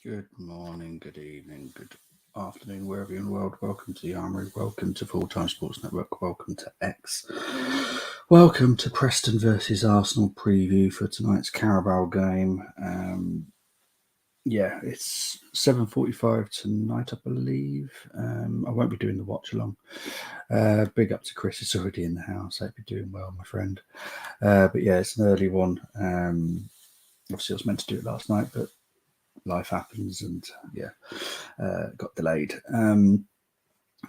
Good morning, good evening, good afternoon, wherever you're in the world. Welcome to the Armoury. Welcome to Full Time Sports Network. Welcome to X. Welcome to Preston versus Arsenal preview for tonight's Carabao game. It's 7:45 tonight, I believe. I won't be doing the watch along. Big up to Chris. It's already in the house. Hope you're doing well, my friend. But yeah, it's an early one. Obviously, I was meant to do it last night, but life happens and got delayed.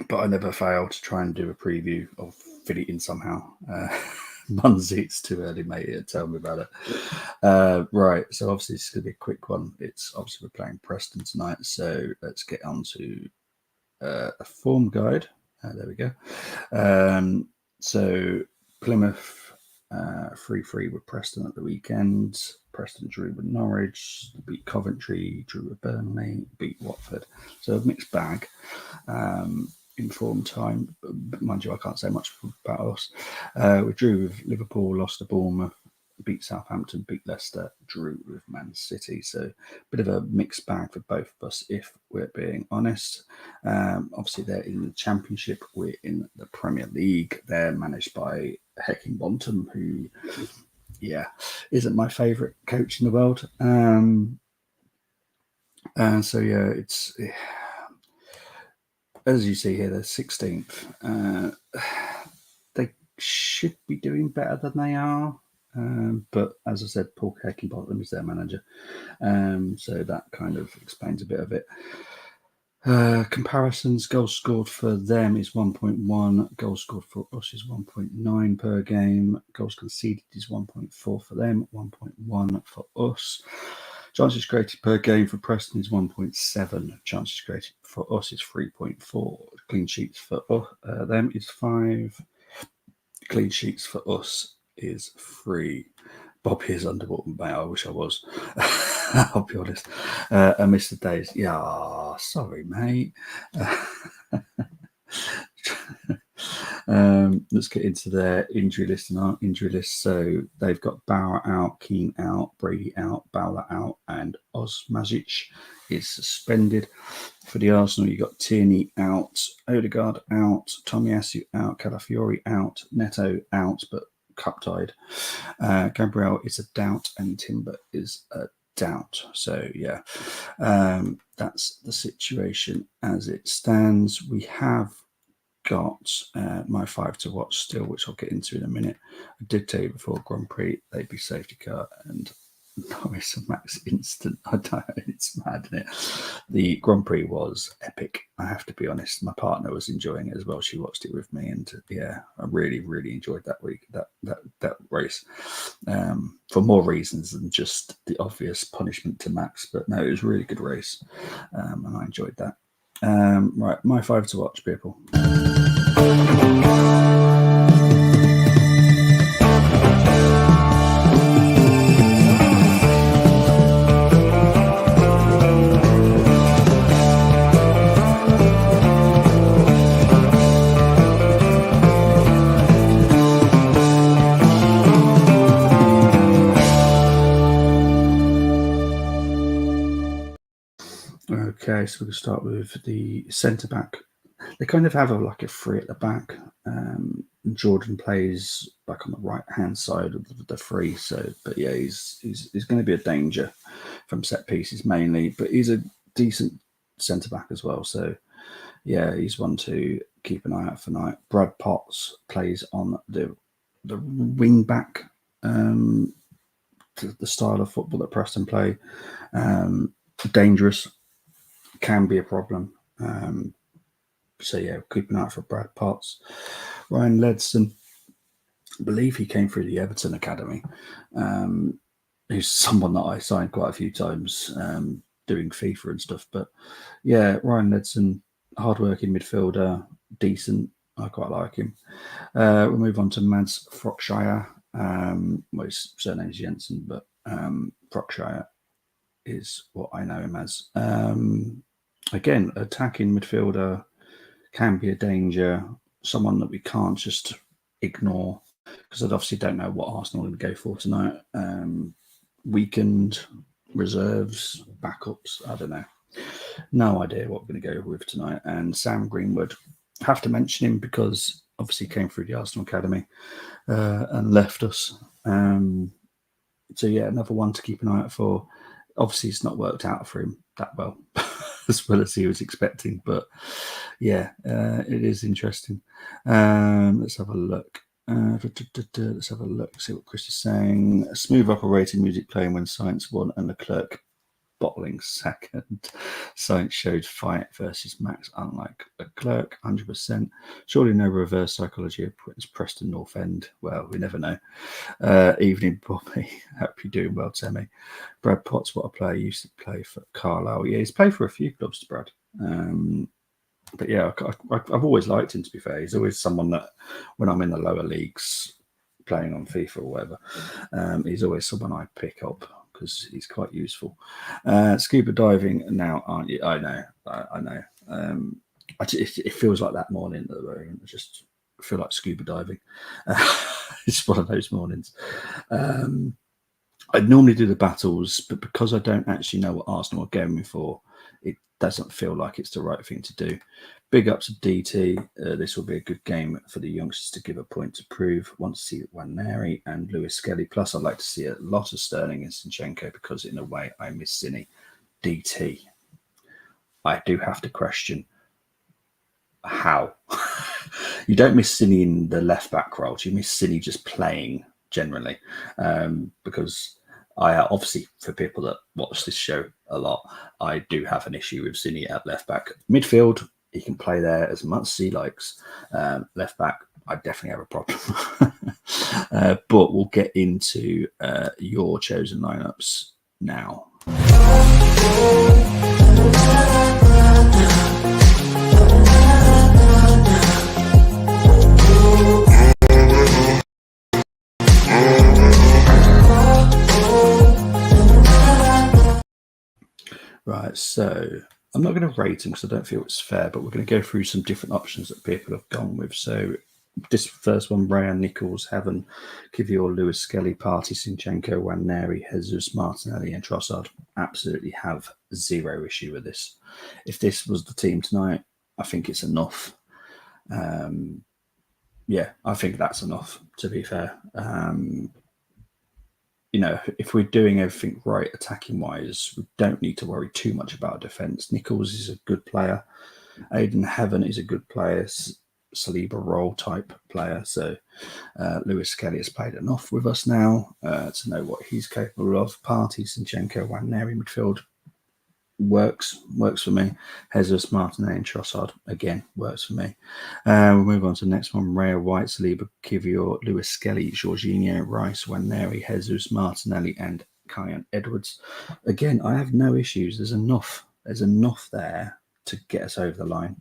But I never fail to try and do a preview or fit it in somehow. Munzie, it's too early, mate. Tell me about it. Right, so obviously it's going to be a quick one. It's obviously we're playing Preston tonight, so let's get on to a form guide. There we go. So Plymouth 3-3 with Preston at the weekend. Preston drew with Norwich, beat Coventry, drew with Burnley, beat Watford. So a mixed bag in form time. But mind you, I can't say much about us. We drew with Liverpool, lost to Bournemouth, beat Southampton, beat Leicester, drew with Man City. So a bit of a mixed bag for both of us, if we're being honest. Obviously, they're in the Championship. We're in the Premier League. They're managed by Hecking Bontham, who, isn't my favourite coach in the world. It's as you see here, they're 16th. They should be doing better than they are. But as I said, Paul Heckingbottom is their manager. So that kind of explains a bit of it. Comparisons, goals scored for them is 1.1, goals scored for us is 1.9 per game, goals conceded is 1.4 for them, 1.1 for us. Chances created per game for Preston is 1.7, chances created for us is 3.4, clean sheets for them is 5, clean sheets for us is 3. Bob is underwater, mate. I wish I was. I'll be honest. Mr. Days. Yeah, sorry, mate. Let's get into their injury list and our injury list. So they've got Bauer out, Keane out, Brady out, Bowler out, and Osmajic is suspended. For the Arsenal, you've got Tierney out, Odegaard out, Tomiyasu out, Calafiori out, Neto out, but cup tied. Gabriel is a doubt and Timber is a doubt. So that's the situation as it stands. We have got my 5 to watch still, which I'll get into in a minute. I did tell you before Grand Prix they'd be safety car and Norris and Max instant. I don't know, it's mad, isn't it? The Grand Prix was epic, I have to be honest. My partner was enjoying it as well. She watched it with me, and I really enjoyed that week, that race, for more reasons than just the obvious punishment to Max. But no, it was a really good race, and I enjoyed that. Right, my 5 to watch, people. Okay, so we'll start with the centre back. They kind of have a 3 at the back. Jordan plays back on the right hand side of the 3. So, but yeah, he's going to be a danger from set pieces mainly. But he's a decent centre back as well. So yeah, he's one to keep an eye out for tonight. Brad Potts plays on the wing back. The style of football that Preston play, dangerous. Can be a problem. Keep an eye out for Brad Potts. Ryan Ledson, I believe he came through the Everton Academy. Who's someone that I signed quite a few times doing FIFA and stuff. But yeah, Ryan Ledson, hardworking midfielder, decent. I quite like him. We'll move on to Mads Frockshire. His surname is Jensen, but Frockshire is what I know him as. Again, attacking midfielder, can be a danger, someone that we can't just ignore, because I obviously don't know what Arsenal are going to go for tonight. Weakened, reserves, backups. I don't know. No idea what we're going to go with tonight. And Sam Greenwood, have to mention him because obviously he came through the Arsenal Academy and left us. So yeah, another one to keep an eye out for. Obviously, it's not worked out for him that well, as well as he was expecting. But yeah, it is interesting. Let's have a look. Let's have a look. See what Chris is saying. A smooth operating music playing when Science won and Leclerc bottling second. Science showed fight versus Max, unlike Leclerc, 100%. Surely no reverse psychology of Preston North End. Well, we never know. Evening, Bobby. Hope you're doing well, Temi. Brad Potts, what a player. Used to play for Carlisle. Yeah, he's played for a few clubs, Brad. But yeah, I've always liked him, to be fair. He's always someone that, when I'm in the lower leagues playing on FIFA or whatever, he's always someone I pick up because he's quite useful. Scuba diving now, aren't you? I know. It feels like that morning at the moment. I just feel like scuba diving. It's one of those mornings. I'd normally do the battles, but because I don't actually know what Arsenal are going for, it doesn't feel like it's the right thing to do. Big up to DT. This will be a good game for the youngsters to give a point to prove. Want to see Waneri and Lewis Skelly. Plus, I'd like to see a lot of Sterling and Zinchenko because, in a way, I miss Cine. DT. I do have to question how. You don't miss Cine in the left back role. You miss Cine just playing generally, because I obviously, for people that watch this show a lot, I do have an issue with Cine at left back. Midfield, he can play there as much as he likes. Left back, I definitely have a problem. But we'll get into your chosen lineups now. Right, so I'm not going to rate them because I don't feel it's fair, but we're going to go through some different options that people have gone with. So this first one, Ryan Nichols, Heaven, Kivior, Lewis Skelly, Partey, Zinchenko, Waneri, Jesus, Martinelli and Trossard. Absolutely have zero issue with this. If this was the team tonight, I think it's enough. Yeah, I think that's enough, to be fair. If we're doing everything right attacking wise, we don't need to worry too much about defence. Nichols is a good player. Aiden Heaven is a good player. Saliba role type player. So Lewis Kelly has played enough with us now to know what he's capable of. Partey, Zinchenko, Waneri midfield works for me. Jesus, Martinelli and Trossard, again, works for me. We'll move on to the next one. Raya White, Saliba, Kivior, Lewis Skelly, Jorginho, Rice, Waneri, Jesus, Martinelli and Kyan Edwards. Again, I have no issues. There's enough there to get us over the line.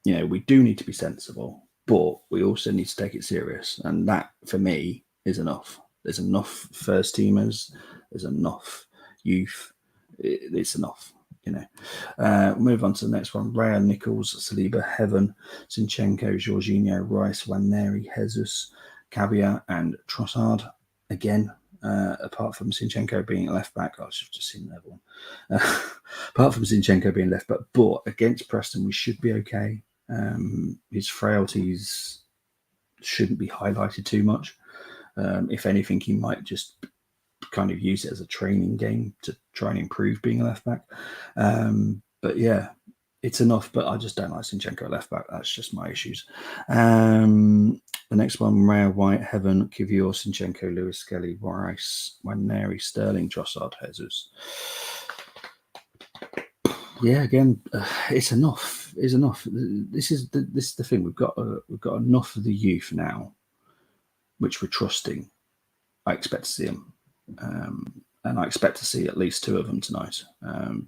We do need to be sensible, but we also need to take it serious. And that, for me, is enough. There's enough first teamers. There's enough youth. It's enough, move on to the next one. Raya Nichols, Saliba, Heaven, Zinchenko, Jorginho, Rice, Waneri, Jesus, Cavia and Trossard. Again, apart from Zinchenko being left back, I should have just seen the other one. Apart from Zinchenko being left back, but against Preston, we should be okay. His frailties shouldn't be highlighted too much. If anything, he might just kind of use it as a training game to try and improve being a left back. But yeah, it's enough. But I just don't like Zinchenko at left back. That's just my issues. The next one, Raya White, Heaven, Kivior, Zinchenko, Lewis Skelly, Rice, Waneri, Sterling, Trossard, Jesus. Yeah, again, it's enough. It's enough. This is the thing. We've got enough of the youth now, which we're trusting. I expect to see them. And I expect to see at least two of them tonight.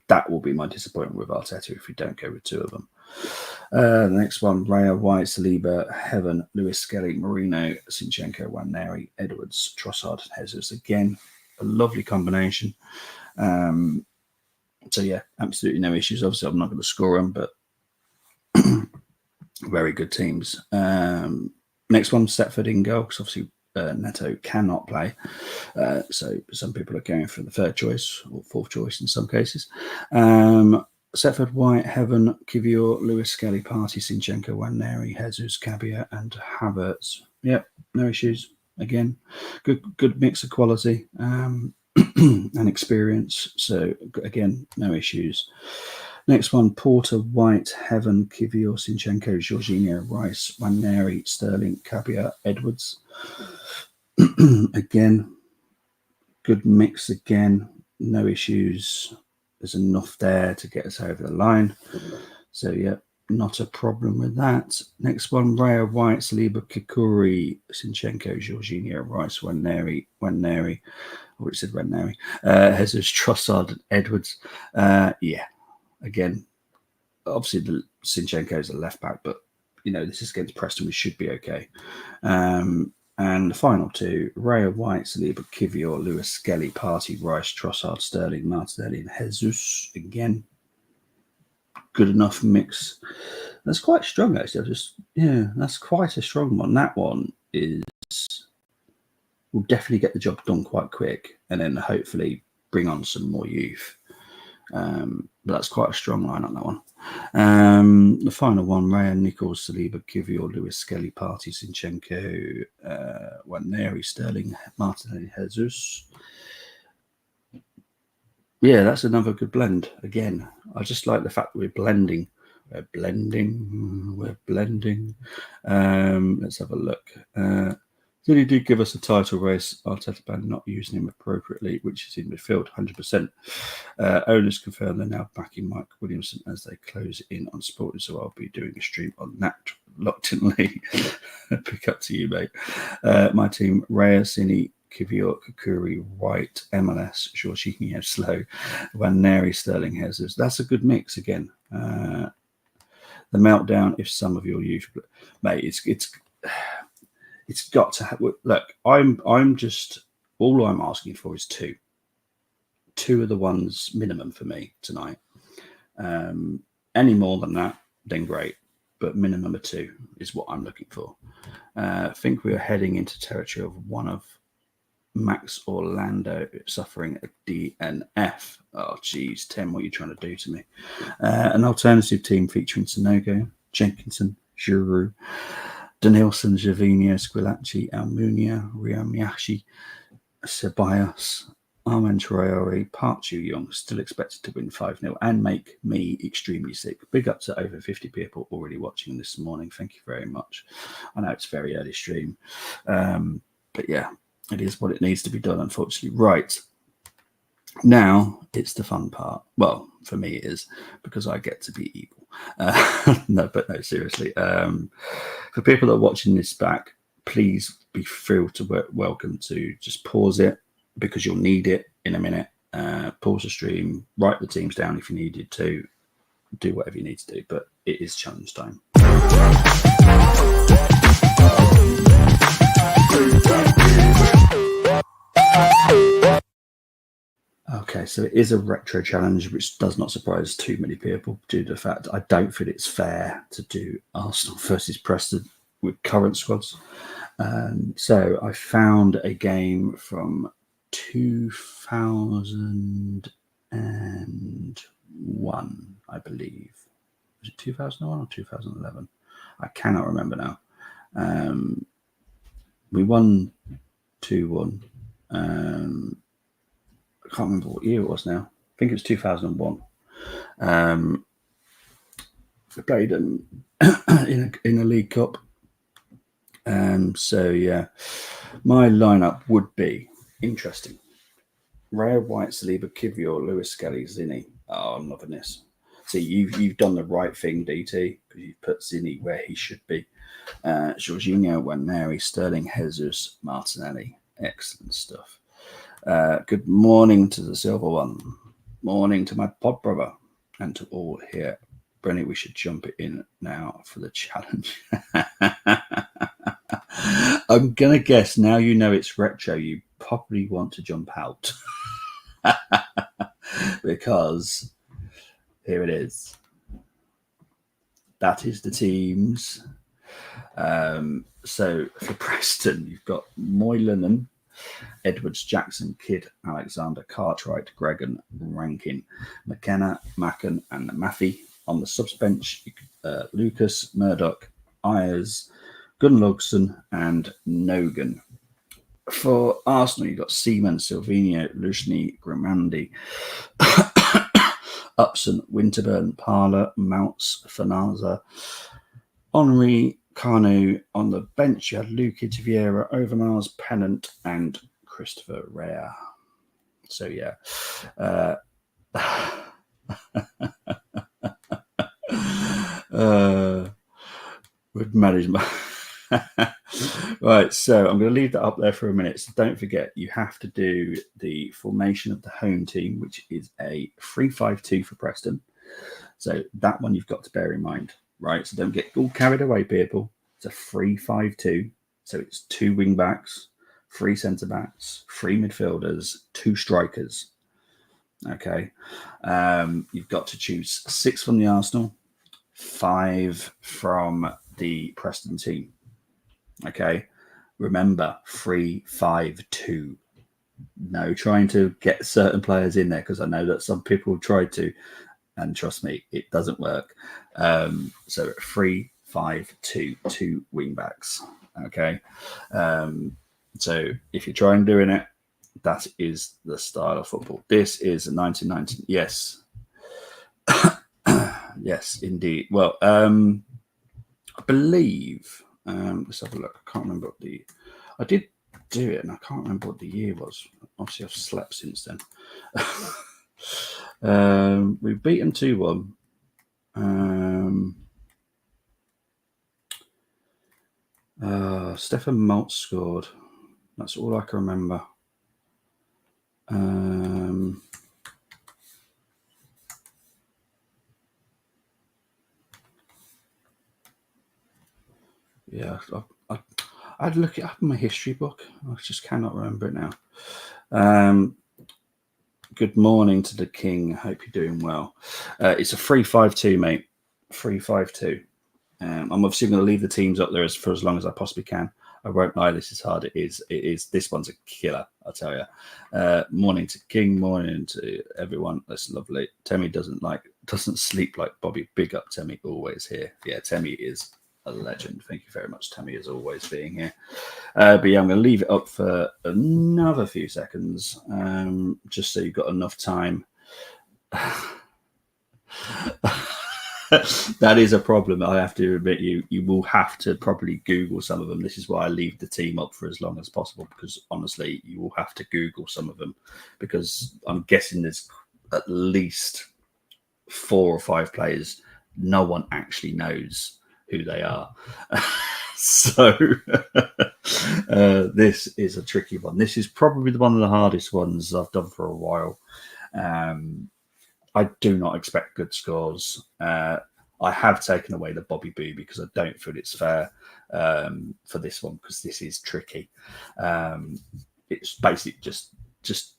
That will be my disappointment with Arteta if we don't go with two of them. The next one, Raya, White, Saliba, Heaven, Lewis Skelly, Marino, Zinchenko, Waneri, Edwards, Trossard, Jesus. Again, a lovely combination. So yeah, absolutely no issues. Obviously, I'm not going to score them, but very good teams. Next one, Setford in goal, because obviously Neto cannot play. So some people are going for the third choice or fourth choice in some cases. Setford, White, Heaven, Kivior, Lewis, Skelly, Party, Sinchenko, Waneri, Jesus, Cabia, and Havertz. Yep, no issues. Again, good mix of quality and experience. So again, no issues. Next one, Porter, White, Heaven, Kivior, Sinchenko, Jorginho, Rice, Waneri, Sterling, Cabia, Edwards. Again, good mix again, no issues. There's enough there to get us over the line. So, yeah, not a problem with that. Next one, Raya, White, Saliba, Kikuri, Sinchenko, Jorginho, Rice, Waneri, or it said Waneri, Jesus, Trossard, Edwards. Yeah, again, obviously the Sinchenko is a left back, but, this is against Preston. We should be okay. And the final two, Raya, White, Saliba, Kivior, Lewis, Skelly, Party, Rice, Trossard, Sterling, Martinelli, and Jesus. Again, good enough mix. That's quite strong, actually. That's quite a strong one. That one will definitely get the job done quite quick, and then hopefully bring on some more youth. But that's quite a strong line on that one. The final one, Raya, Nichols, Saliba, Kivior, Lewis, Skelly, Party, Sinchenko, Waneri, Sterling, Martinelli, Jesus. Yeah, that's another good blend. Again, I just like the fact that we're blending. We're blending. Let's have a look. He did give us a title race. Arteta band not using him appropriately, which is in midfield, 100%. Owners confirm they're now backing Mike Williamson as they close in on Sporting, so I'll be doing a stream on that reluctantly. Pick up to you, mate. My team, Raya, Cini, Kivior, Kukuri, White, MLS, Jorginho, Slow, Waneri, Sterling, Jesus. That's a good mix again. The meltdown, if some of your youth, mate, it's got to have. Look, I'm just, all I'm asking for is two are the ones minimum for me tonight. Any more than that, then great, but minimum of two is what I'm looking for. I think we are heading into territory of one of Max Orlando suffering a DNF. Oh, geez, Tim, what are you trying to do to me? An alternative team featuring Sonogo, Jenkinson, Giroud, Danielson, Javinho, Squillaci, Almunia, Riamiyashi, Ceballos, Armand Traore, Park Ju-young, still expected to win 5-0 and make me extremely sick. Big up to over 50 people already watching this morning. Thank you very much. I know it's very early stream, but yeah, it is what it needs to be done, unfortunately. Right. Now it's the fun part. Well, for me it is, because I get to be evil. No, seriously. For people that are watching this back, please feel welcome to just pause it, because you'll need it in a minute. Pause the stream, write the teams down if you needed to, do whatever you need to do, but it is challenge time. Okay, so it is a retro challenge, which does not surprise too many people due to the fact I don't feel it's fair to do Arsenal versus Preston with current squads. So I found a game from 2001, I believe. Was it 2001 or 2011? I cannot remember now. We won 2-1. I can't remember what year it was now. I think it was 2001. We played in a League Cup. So yeah, my lineup would be interesting. Raya, White, Saliba, Kivior, Lewis, Skelly, Zinni. Oh, I'm loving this. See, you've done the right thing, DT, because you've put Zinni where he should be. Jorginho, Waneri, Sterling, Jesus, Martinelli. Excellent stuff. Good morning to the silver one. Morning to my pod brother and to all here. Brenny, we should jump it in now for the challenge. I'm going to guess now you know it's retro, you probably want to jump out. Because here it is. That is the teams. So for Preston, you've got Moylan, Edwards, Jackson, Kidd, Alexander, Cartwright, Gregan, Rankin, McKenna, Macken, and Maffey. On the subs bench, Lucas, Murdoch, Ayers, Gunnlaugson, and Nogan. For Arsenal, you've got Seaman, Silvino, Lushny, Grimandi, Upson, Winterburn, Parler, Mounts, Fanaza, Henri, Carnu. On the bench, you had Lukic, Vieira, Overmars, Pennant, and Christopher Rare. So, yeah. Would manage my. Right, so I'm going to leave that up there for a minute. So don't forget, you have to do the formation of the home team, which is a 3-5-2 for Preston. So that one you've got to bear in mind, right? So don't get all carried away, people. It's a 3-5-2. So it's 2 wing backs, 3 centre backs, 3 midfielders, 2 strikers. Okay. You've got to choose 6 from the Arsenal, 5 from the Preston team. Okay. Remember, 3-5-2. No trying to get certain players in there, because I know that some people have tried to, and trust me, it doesn't work. So 3-5-2, 2 wing backs. Okay. So if you're trying doing it, that is the style of football. This is 1990. Yes. Yes, indeed. Well, I believe, let's have a look. I can't remember I did do it, and I can't remember what the year was. Obviously, I've slept since then. We've beaten 2-1. Stefan Maltz scored. That's all I can remember. Yeah, I'd look it up in my history book. I just cannot remember it now. Good morning to the King. Hope you're doing well. It's a 3-5-2, mate. 3-5-2. I'm obviously going to leave the teams up there for as long as I possibly can. I won't lie, this is hard. It is. This one's a killer, I'll tell you. Morning to King. Morning to everyone. That's lovely. Temmie doesn't sleep like Bobby. Big up, Temmie. Always here. Yeah, Temmie is a legend. Thank you very much, Temmie, as always being here. But yeah, I'm going to leave it up for another few seconds, just so you've got enough time. That is a problem. I have to admit, you will have to probably Google some of them. This is why I leave the team up for as long as possible, because honestly, you will have to Google some of them, because I'm guessing there's at least 4 or 5 players no one actually knows who they are. So this is a tricky one. This is probably one of the hardest ones I've done for a while. I do not expect good scores. I have taken away the Bobby Boo because I don't feel it's fair for this one, because this is tricky. It's basically just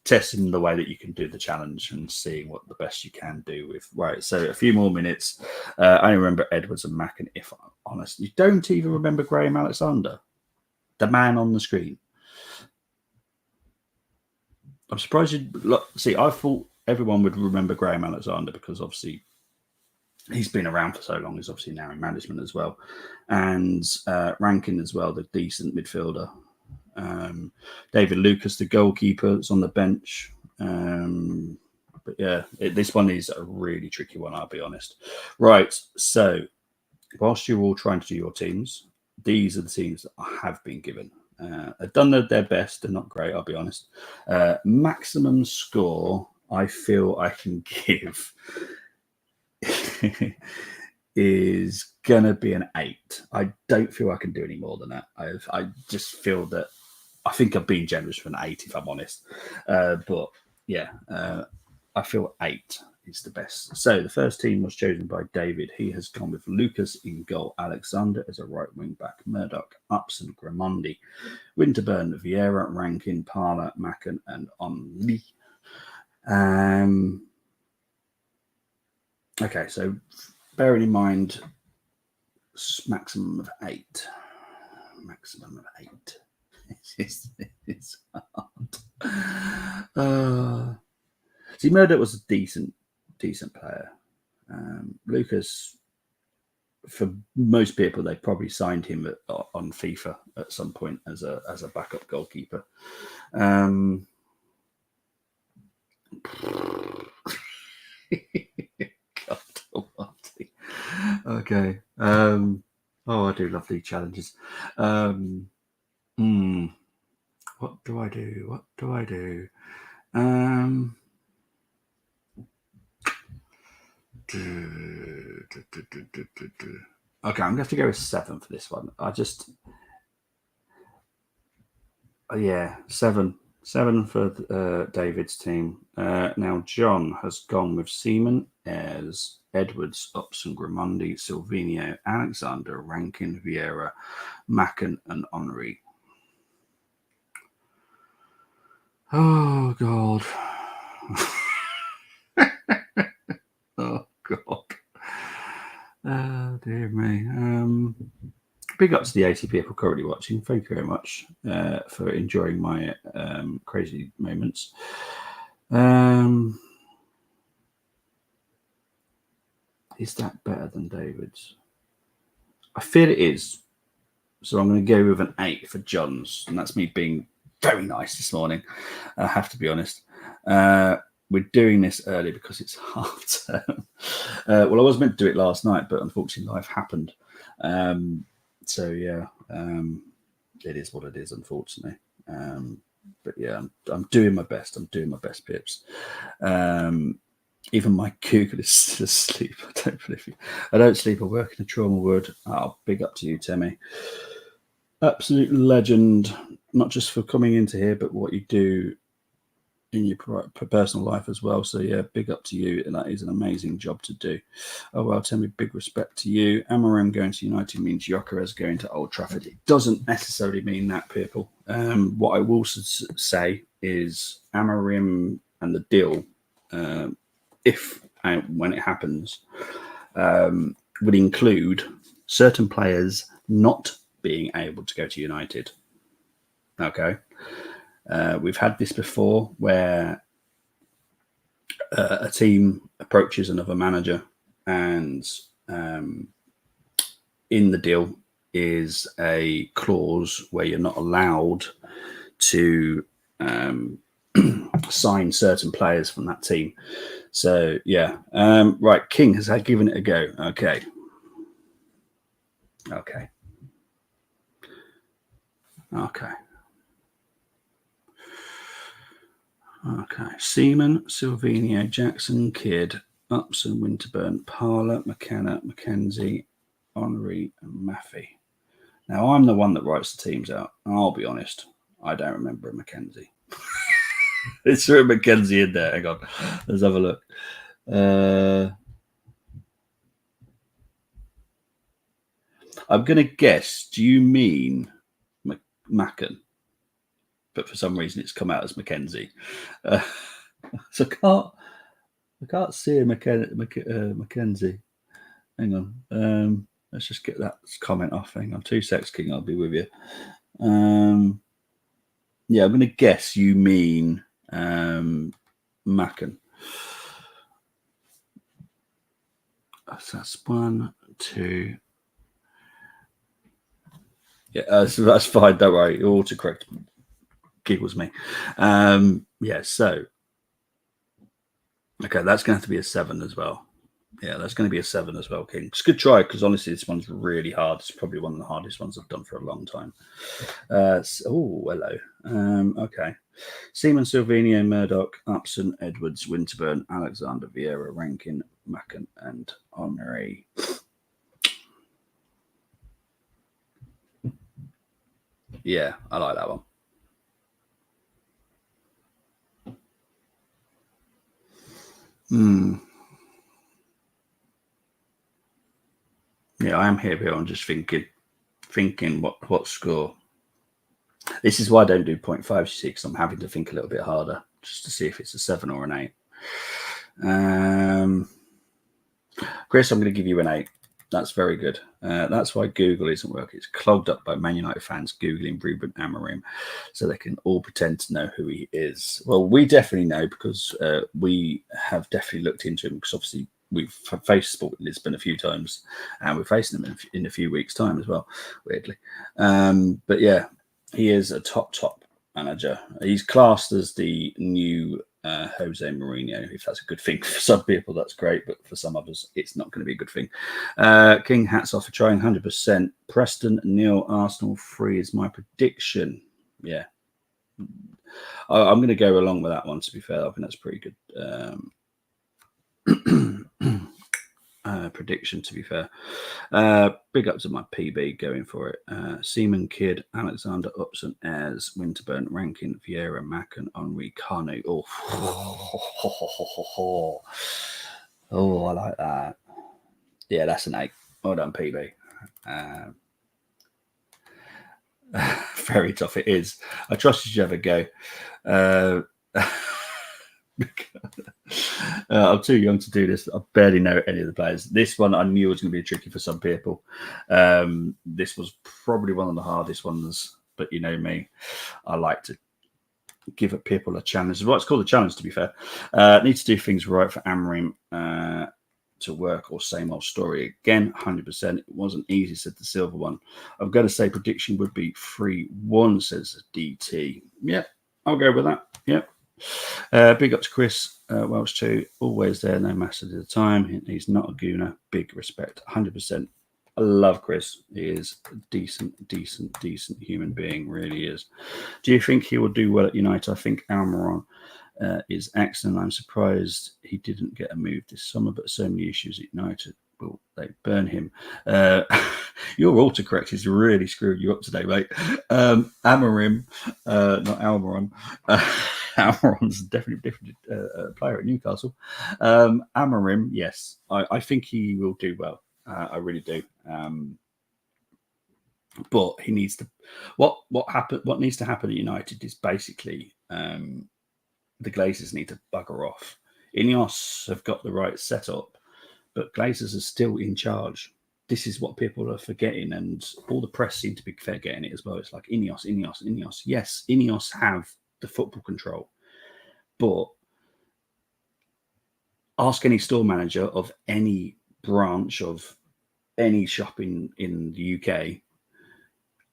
testing the way that you can do the challenge and seeing what the best you can do with. Right, so a few more minutes. I only remember Edwards and Macken, if I'm honest. You don't even remember Graham Alexander, the man on the screen. I'm surprised you look. See, I thought everyone would remember Graham Alexander, because obviously he's been around for so long. He's obviously now in management as well. And Rankin as well, the decent midfielder. David Lucas, the goalkeeper, that's on the bench. But yeah, this one is a really tricky one, I'll be honest. Right, so whilst you're all trying to do your teams, these are the teams that I have been given. They've done their best. They're not great, I'll be honest. Maximum score I feel I can give is going to be an 8. I don't feel I can do any more than that. I just feel that I think I've been generous for an 8, if I'm honest. But yeah, I feel 8 is the best. So the first team was chosen by David. He has gone with Lucas in goal, Alexander as a right wing back, Murdoch, Upson, Grimandi, Winterburn, Vieira, Rankin, Parler, Macken, and Onli. Okay, so bearing in mind maximum of 8. Maximum of 8. It's hard. See, Murdoch was a decent player. Lucas, for most people, they probably signed him on FIFA at some point as a backup goalkeeper. God almighty. Okay. I do love these challenges. What do I do? Okay, I'm going to have to go with 7 for this one. 7. 7 for David's team. Now, John has gone with Seaman, Ayres, Edwards, Upson, Gramondi, Silvino, Alexander, Rankin, Vieira, Macken, and Henry. Oh, God. Oh, God. Oh, dear me. Big up to the AT people currently watching. Thank you very much for enjoying my crazy moments. Is that better than David's? I feel it is. So I'm going to go with an 8 for John's. And that's me being very nice this morning. I have to be honest. We're doing this early because it's half term. Well, I was meant to do it last night, but unfortunately life happened. So yeah, it is what it is, unfortunately. But yeah, I'm doing my best. I'm doing my best, Pips. Even my Google is still asleep. I don't believe you. I don't sleep. I work in a trauma ward. Oh, big up to you, Timmy. Absolute legend, not just for coming into here, but what you do in your personal life as well. So yeah, big up to you. And that is an amazing job to do. Oh well, Timmy, big respect to you. Amorim going to United means Gyökeres going to Old Trafford. It doesn't necessarily mean that, people. What I will say is Amorim and the deal, if and when it happens, would include certain players not being able to go to United. Okay. We've had this before where a team approaches another manager and in the deal is a clause where you're not allowed to sign certain players from that team. So, yeah. Right, King has given it a go. Okay. Seaman, Silvino, Jackson, Kidd, Upson, Winterburn, Parler, McKenna, McKenzie, Henry, and Maffey. Now, I'm the one that writes the teams out. I'll be honest, I don't remember a McKenzie. Is there a McKenzie in there? Hang on, let's have a look. I'm going to guess, do you mean Macken? But for some reason it's come out as Mackenzie. So I can't see a Mackenzie. Hang on. Let's just get that comment off. Hang on. 2 secs, King. I'll be with you. Yeah, I'm going to guess you mean Macken. So that's 1, 2. Yeah, so that's fine. Don't worry. Autocorrect giggles me. Yeah, so okay, that's going to have to be a 7 as well. Yeah, that's going to be a 7 as well, King. It's a good try because honestly, this one's really hard. It's probably one of the hardest ones I've done for a long time. Hello. Okay. Seaman, Silvino, Murdoch, Upson, Edwards, Winterburn, Alexander, Vieira, Rankin, Macken, and Henry. Yeah, I like that one. Yeah, I am here, I'm just thinking what score. This is why I don't do 0.56. I'm having to think a little bit harder just to see if it's a 7 or an 8. Chris, I'm going to give you an 8. That's very good. That's why Google isn't working. It's clogged up by Man United fans Googling Ruben Amorim so they can all pretend to know who he is. Well, we definitely know because we have definitely looked into him because obviously we've faced Sporting Lisbon a few times and we're facing them in a few weeks' time as well, weirdly. But yeah, he is a top manager. He's classed as the new Jose Mourinho. If that's a good thing for some people, that's great, but for some others, it's not going to be a good thing. King, hats off for trying 100%. Preston, nil, Arsenal 3 is my prediction. Yeah. I'm going to go along with that one, to be fair. I think that's pretty good prediction, to be fair. Big up to my PB going for it. Seaman, Kidd, Alexander, Upson, Ayres, Winterburn, Rankin, Vieira, Macken, Henri, Kanu. Oh, I like that. Yeah, that's an 8. Well done, PB. Very tough it is. I trust you to have a go. I'm too young to do this. I barely know any of the players. This one I knew was going to be tricky for some people. This was probably one of the hardest ones, but you know me, I like to give people a challenge. Well, it's called a challenge, to be fair. Need to do things right for Amorim to work, or same old story again. 100%. It wasn't easy, said the silver one. I've got to say prediction would be 3-1, says DT. Yep, I'll go with that. Yep. Big up to Chris Welch too. Always there, no matter the time. He's not a gooner. Big respect. 100%. I love Chris. He is a decent human being. Really is. Do you think he will do well at United? I think Almiron is excellent. I'm surprised he didn't get a move this summer, but so many issues at United. Will they burn him? Your autocorrect is really screwing you up today, mate. Amorim, not Almiron. Almiron's definitely a different player at Newcastle. Amorim, yes, I think he will do well. I really do. But he needs to. What needs to happen at United is basically the Glazers need to bugger off. Ineos have got the right setup, but Glazers are still in charge. This is what people are forgetting, and all the press seem to be forgetting it as well. It's like Ineos. Yes, Ineos have the football control, but ask any store manager of any branch of any shop in the UK,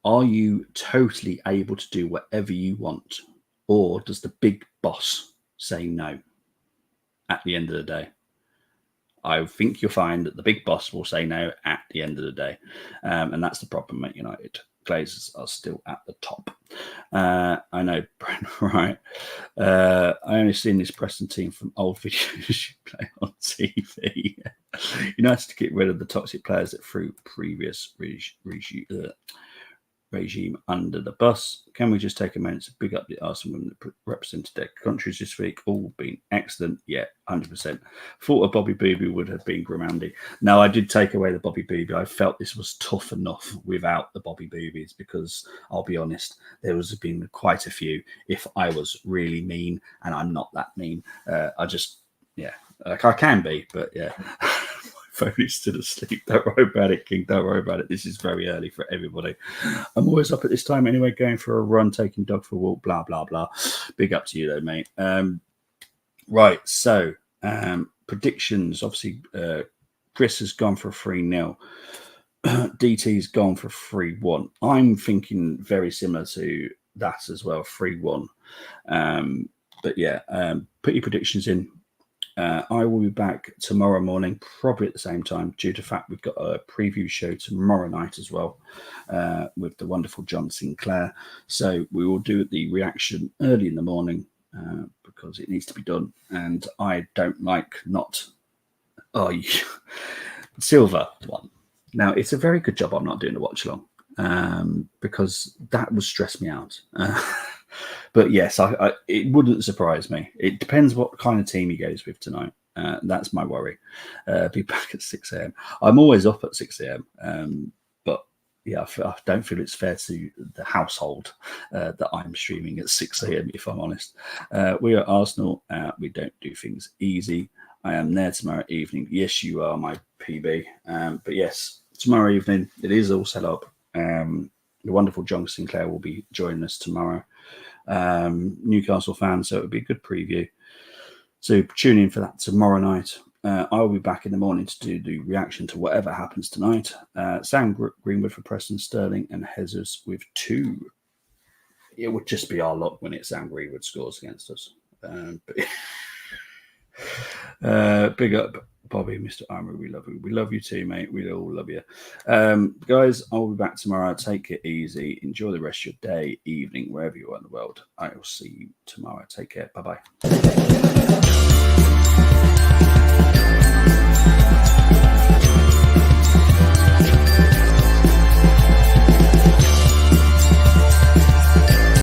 are you totally able to do whatever you want, or does the big boss say no at the end of the day? I think you'll find that the big boss will say no at the end of the day. And that's the problem at United. Glazers are still at the top. I know, Brent, right? I only seen this Preston team from old videos you play on TV. United to get rid of the toxic players that threw previous regime under the bus. Can we just take a minute to big up the Arsenal women that represented their countries this week? All been excellent. Yeah, 100%. Thought a Bobby Booby would have been Grimandi. No, I did take away the Bobby Booby. I felt this was tough enough without the Bobby Boobies because I'll be honest, there was been quite a few. If I was really mean, and I'm not that mean, I can be, but yeah. Phone is still asleep. Don't worry about it, King. Don't worry about it. This is very early for everybody. I'm always up at this time anyway, going for a run, taking dog for a walk, blah, blah, blah. Big up to you though, mate. Right, so predictions. Obviously, Chris has gone for a 3-0. DT's gone for 3-1. I'm thinking very similar to that as well, 3-1. But yeah, put your predictions in. I will be back tomorrow morning, probably at the same time, due to the fact we've got a preview show tomorrow night as well with the wonderful John Sinclair. So we will do the reaction early in the morning because it needs to be done. And I don't like Silver one. Now, it's a very good job I'm not doing the watch along because that would stress me out. But yes, it wouldn't surprise me. It depends what kind of team he goes with tonight. That's my worry. Be back at 6 a.m. I'm always up at 6 a.m. But yeah, I don't feel it's fair to the household that I'm streaming at 6 a.m. if I'm honest. We are Arsenal. We don't do things easy. I am there tomorrow evening. Yes, you are, my PB. But yes, tomorrow evening it is all set up. The wonderful John Sinclair will be joining us tomorrow. Newcastle fan, so it'll be a good preview. So tune in for that tomorrow night. I will be back in the morning to do the reaction to whatever happens tonight. Sam Greenwood for Preston, Sterling and Jesus with 2. It would just be our luck when Sam Greenwood scores against us. Big up, Bobby, Mr. Armour. We love you. We love you too, mate. We all love you. Guys, I'll be back tomorrow. Take it easy. Enjoy the rest of your day, evening, wherever you are in the world. I will see you tomorrow. Take care. Bye-bye.